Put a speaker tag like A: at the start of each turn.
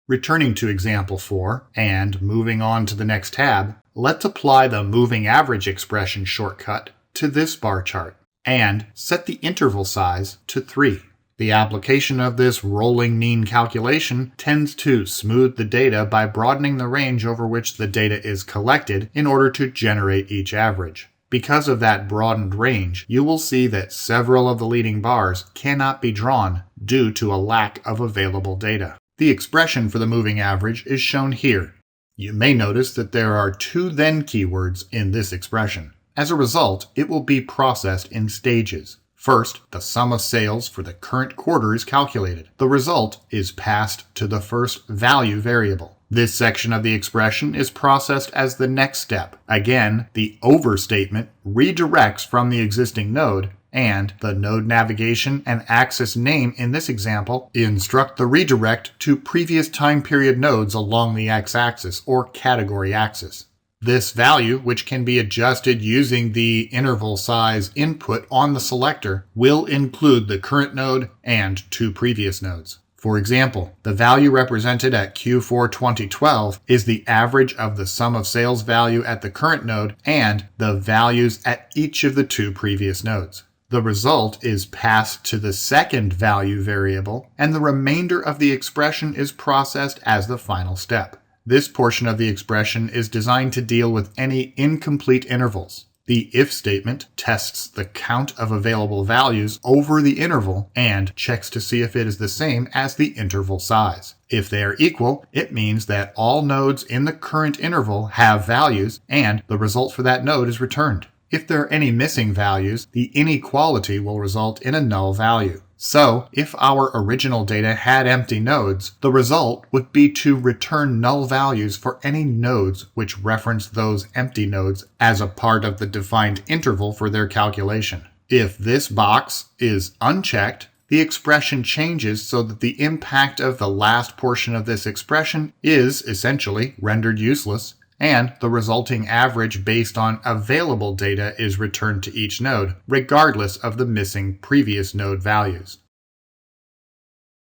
A: Returning to example 4 and moving on to the next tab, let's apply the moving average expression shortcut to this bar chart and set the interval size to 3. The application of this rolling mean calculation tends to smooth the data by broadening the range over which the data is collected in order to generate each average. Because of that broadened range, you will see that several of the leading bars cannot be drawn due to a lack of available data. The expression for the moving average is shown here. You may notice that there are 2 then keywords in this expression. As a result, it will be processed in stages. First, the sum of sales for the current quarter is calculated. The result is passed to the first value variable. This section of the expression is processed as the next step. Again, the over statement redirects from the existing node, and the node navigation and axis name in this example instruct the redirect to previous time period nodes along the x-axis or category axis. This value, which can be adjusted using the interval size input on the selector, will include the current node and 2 previous nodes. For example, the value represented at Q4 2012 is the average of the sum of sales value at the current node and the values at each of the 2 previous nodes. The result is passed to the second value variable, and the remainder of the expression is processed as the final step. This portion of the expression is designed to deal with any incomplete intervals. The if statement tests the count of available values over the interval and checks to see if it is the same as the interval size. If they are equal, it means that all nodes in the current interval have values and the result for that node is returned. If there are any missing values, the inequality will result in a null value. So, if our original data had empty nodes, the result would be to return null values for any nodes which reference those empty nodes as a part of the defined interval for their calculation. If this box is unchecked, the expression changes so that the impact of the last portion of this expression is essentially rendered useless, and the resulting average based on available data is returned to each node, regardless of the missing previous node values.